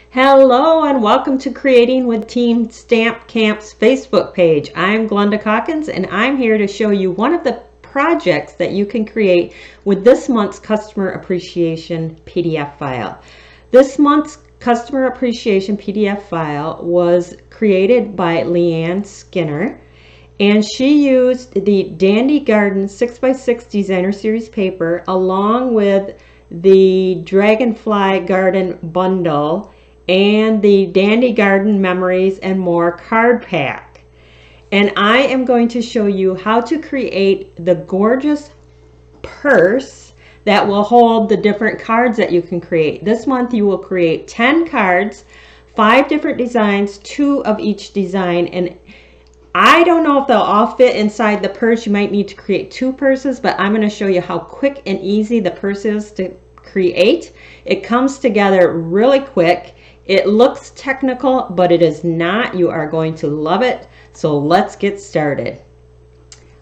Hello and welcome to Creating with Team Stamp Camp's Facebook page. I'm Glenda Calkins and I'm here to show you one of the projects that you can create with this month's Customer Appreciation PDF file. This month's Customer Appreciation PDF file was created by Leanne Skinner, and she used the Dandy Garden 6x6 Designer Series paper along with the Dragonfly Garden bundle and the Dandy Garden Memories and More card pack. And I am going to show you how to create the gorgeous purse that will hold the different cards that you can create. This month you will create 10 cards, 5 different designs, 2 of each design, and I don't know if they'll all fit inside the purse. You might need to create 2 purses, but I'm going to show you how quick and easy the purse is to create. It comes together really quick. It looks technical, but it is not. You are going to love it. So let's get started.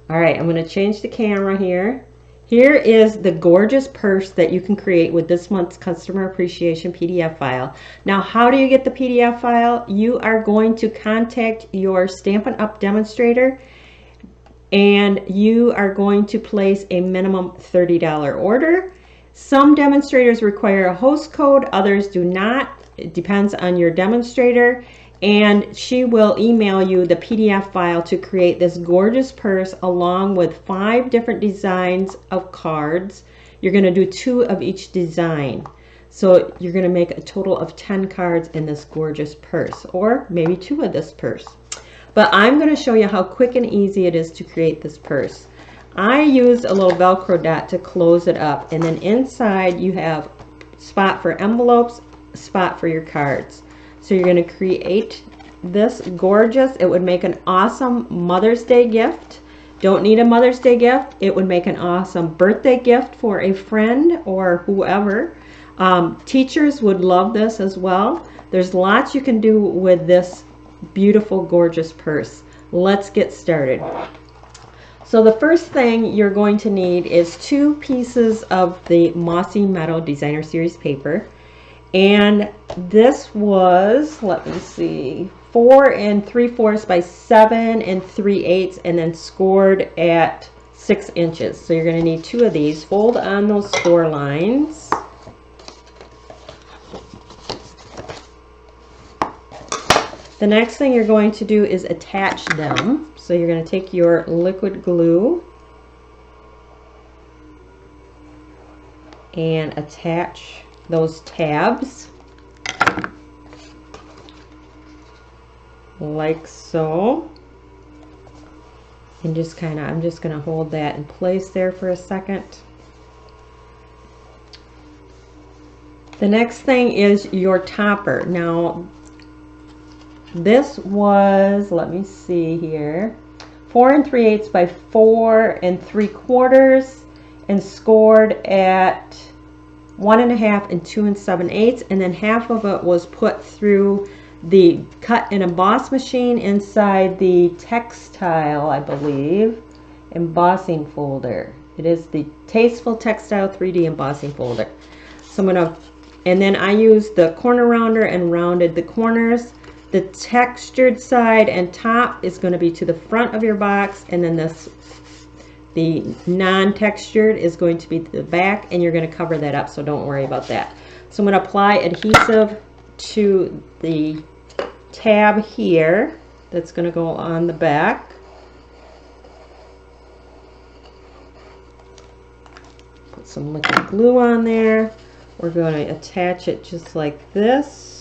All right, I'm going to change the camera here. Here is the gorgeous purse that you can create with this month's Customer Appreciation PDF file. Now, how do you get the PDF file? You are going to contact your Stampin' Up! Demonstrator, and you are going to place a minimum $30 order. Some demonstrators require a host code, others do not. It depends on your demonstrator, and she will email you the PDF file to create this gorgeous purse along with 5 different designs of cards. You're going to do 2 of each design. So you're going to make a total of 10 cards in this gorgeous purse, or maybe 2 of this purse. But I'm going to show you how quick and easy it is to create this purse. I used a little Velcro dot to close it up, and then inside you have a spot for envelopes, a spot for your cards. So you're going to create this gorgeous, it would make an awesome Mother's Day gift. Don't need a Mother's Day gift. It would make an awesome birthday gift for a friend or whoever. Teachers would love this as well. There's lots you can do with this beautiful, gorgeous purse. Let's get started. So the first thing you're going to need is 2 pieces of the Mossy Meadow Designer Series paper. And this was, let me see, 4 3/4 by 7 3/8, and then scored at 6 inches. So you're going to need 2 of these. Fold on those score lines. The next thing you're going to do is attach them. So you're going to take your liquid glue and attach those tabs like so, and just kind of, I'm just going to hold that in place there for a second. The next thing is your topper. Now this was, let me see here, 4 3/8 by 4 3/4 and scored at 1 1/2 and 2 7/8, and then half of it was put through the cut and emboss machine inside the textile, I believe, embossing folder. It is the Tasteful Textile 3D embossing folder. So I'm gonna, and then I used the corner rounder and rounded the corners. The textured side and top is going to be to the front of your box, and then the non-textured is going to be to the back, and you're going to cover that up, so don't worry about that. So I'm going to apply adhesive to the tab here that's going to go on the back. Put some liquid glue on there. We're going to attach it just like this.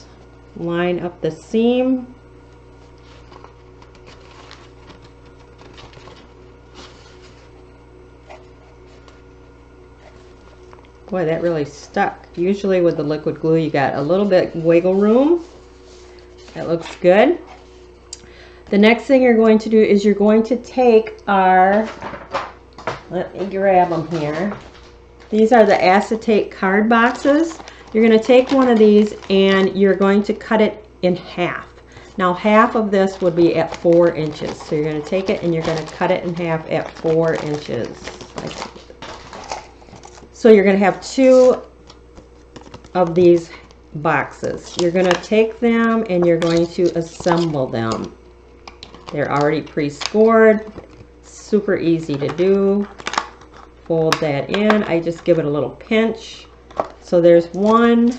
Line up the seam. Boy, that really stuck. Usually with the liquid glue you got a little bit wiggle room. That looks good. The next thing you're going to do is you're going to take our, let me grab them here. These are the acetate card boxes. You're going to take one of these and you're going to cut it in half. Now half of this would be at 4 inches. So you're going to take it and you're going to cut it in half at 4 inches. So you're going to have 2 of these boxes. You're going to take them and you're going to assemble them. They're already pre-scored. Super easy to do. Fold that in. I just give it a little pinch. So there's one.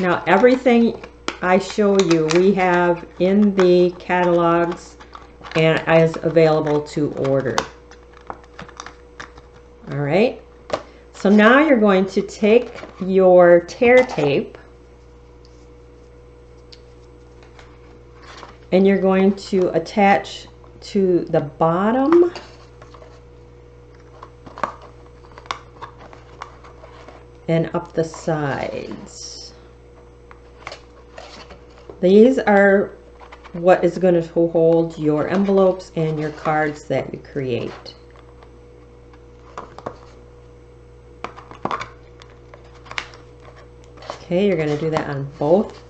Now everything I show you we have in the catalogs and is available to order. All right, so now you're going to take your tear tape and you're going to attach to the bottom and up the sides. These are what is going to hold your envelopes and your cards that you create. Okay, you're going to do that on both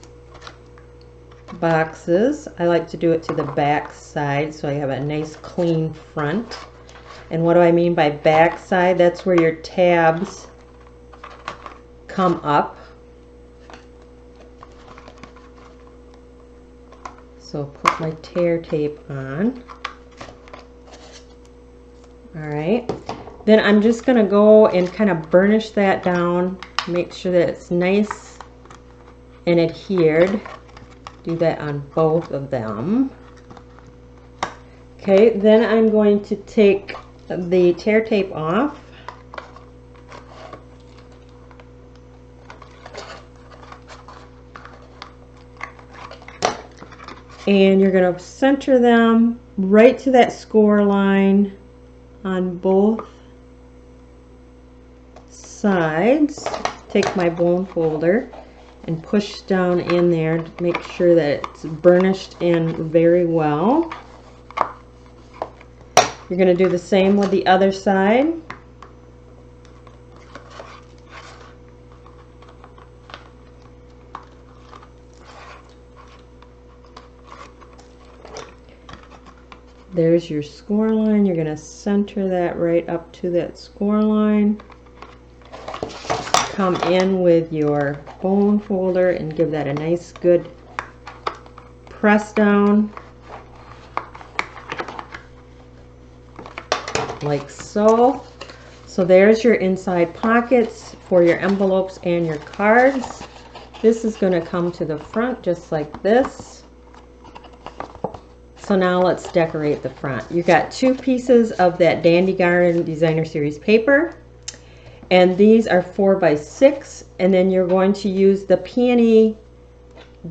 boxes. I like to do it to the back side so I have a nice clean front. And what do I mean by back side? That's where your tabs come up. So put my tear tape on. All right. Then I'm just going to go and kind of burnish that down. Make sure that it's nice and adhered. Do that on both of them. Okay, then I'm going to take the tear tape off. And you're going to center them right to that score line on both sides. Take my bone folder and push down in there to make sure that it's burnished in very well. You're going to do the same with the other side. There's your score line. You're going to center that right up to that score line. Come in with your bone folder and give that a nice good press down. Like so. So there's your inside pockets for your envelopes and your cards. This is going to come to the front just like this. So now let's decorate the front. You got 2 pieces of that Dandy Garden Designer Series paper. And these are 4x6. And then you're going to use the peony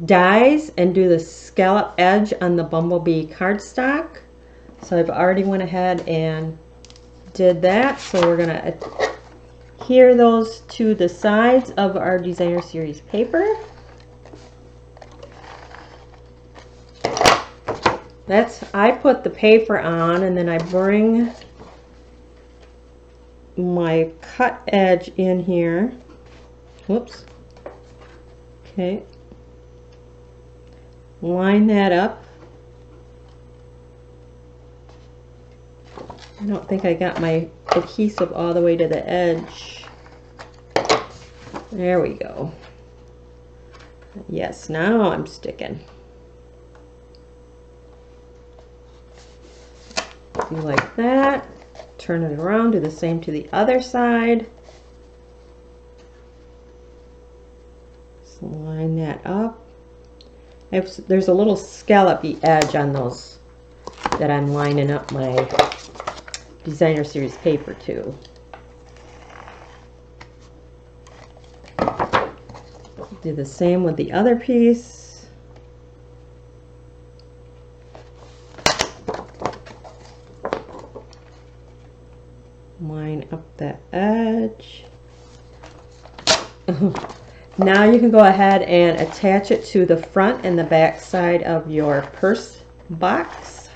dies and do the scallop edge on the bumblebee cardstock. So I've already went ahead and did that. So we're going to adhere those to the sides of our Designer Series paper. I put the paper on and then I bring my cut edge in here. Whoops. Okay. Line that up. I don't think I got my adhesive all the way to the edge. There we go. Yes, now I'm sticking. Do like that. Turn it around, do the same to the other side. Just line that up. There's a little scallopy edge on those that I'm lining up my Designer Series paper to. Do the same with the other piece. Line up that edge. Now you can go ahead and attach it to the front and the back side of your purse box.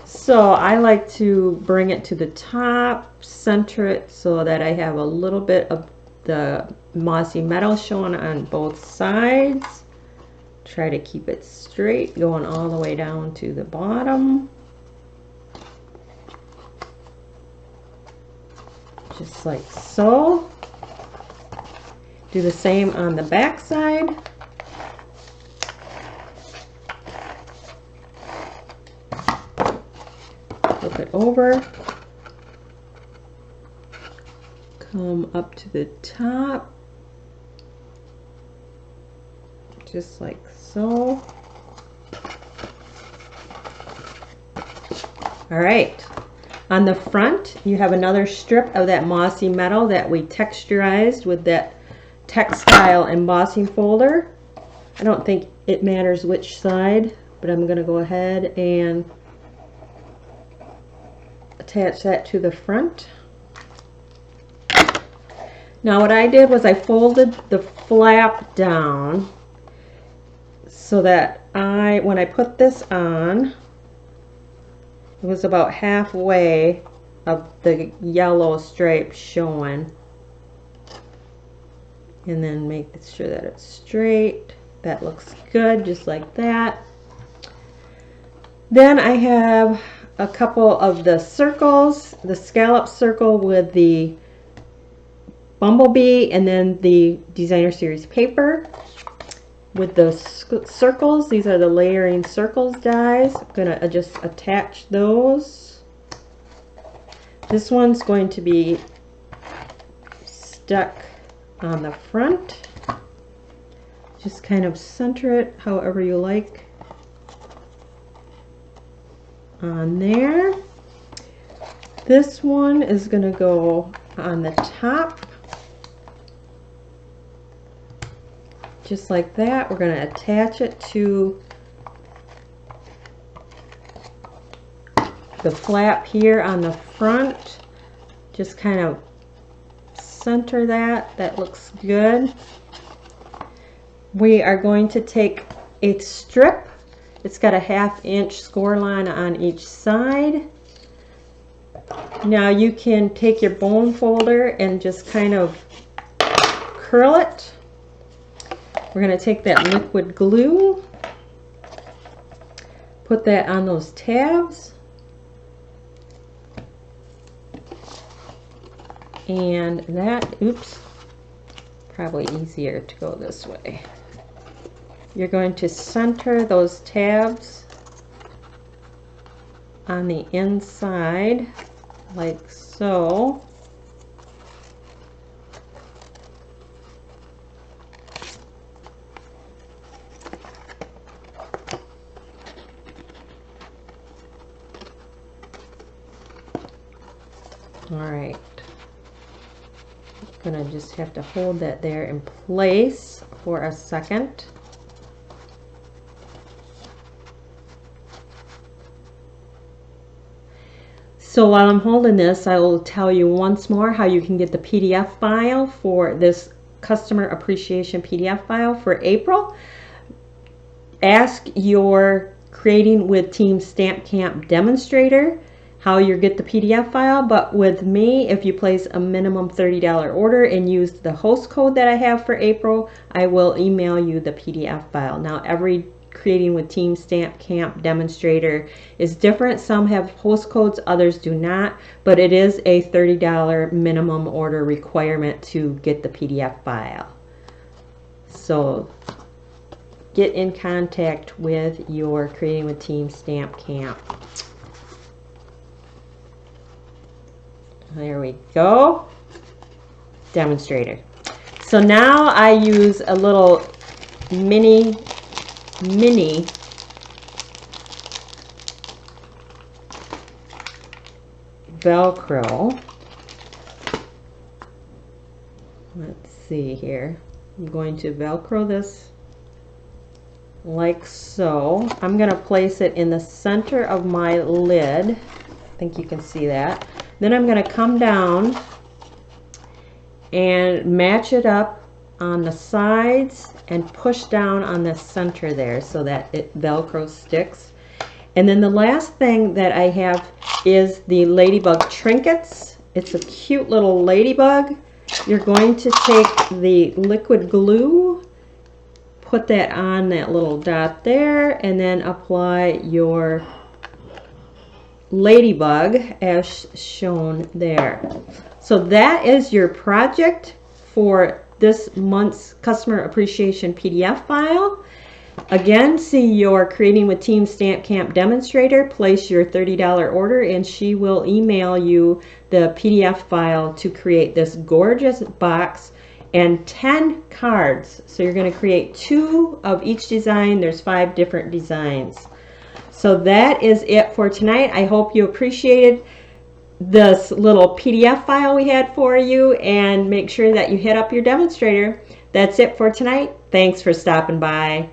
So I like to bring it to the top, center it so that I have a little bit of the mossy metal showing on both sides. Try to keep it straight, going all the way down to the bottom. Just like so. Do the same on the back side. Flip it over. Come up to the top. Just like so. All right. On the front, you have another strip of that mossy metal that we texturized with that textile embossing folder. I don't think it matters which side, but I'm going to go ahead and attach that to the front. Now what I did was I folded the flap down so that when I put this on, it was about halfway of the yellow stripe showing. And then make sure that it's straight. That looks good, just like that. Then I have a couple of the circles, the scallop circle with the bumblebee, and then the designer series paper with the circles. These are the layering circles dies. I'm gonna just attach those. This one's going to be stuck on the front. Just kind of center it however you like on there. This one is going to go on the top, just like that. We're going to attach it to the flap here on the front. Just kind of center that. That looks good. We are going to take a strip. It's got a 1/2 inch score line on each side. Now you can take your bone folder and just kind of curl it. We're going to take that liquid glue, put that on those tabs, and that, oops, probably easier to go this way. You're going to center those tabs on the inside like so. All right. I'm gonna just have to hold that there in place for a second. So while I'm holding this, I will tell you once more how you can get the PDF file for this customer appreciation PDF file for April. Ask your Creating with Team Stamp Camp demonstrator how you get the PDF file, but with me, if you place a minimum $30 order and use the host code that I have for April, I will email you the PDF file. Now every Creating with Team Stamp Camp demonstrator is different. Some have host codes, others do not, but it is a $30 minimum order requirement to get the PDF file. So get in contact with your Creating with Team Stamp Camp. There we go. Demonstrator. So now I use a little mini Velcro. Let's see here. I'm going to Velcro this like so. I'm going to place it in the center of my lid. I think you can see that. Then I'm going to come down and match it up on the sides and push down on the center there so that it Velcro sticks. And then the last thing that I have is the ladybug trinkets. It's a cute little ladybug. You're going to take the liquid glue, put that on that little dot there, and then apply your ladybug as shown there. So that is your project for this month's Customer Appreciation PDF file. Again, see your Creating with Team Stamp Camp demonstrator, place your $30 order, and she will email you the PDF file to create this gorgeous box and 10 cards. So you're going to create 2 of each design. There's 5 different designs. So that is it for tonight. I hope you appreciated this little PDF file we had for you, and make sure that you hit up your demonstrator. That's it for tonight. Thanks for stopping by.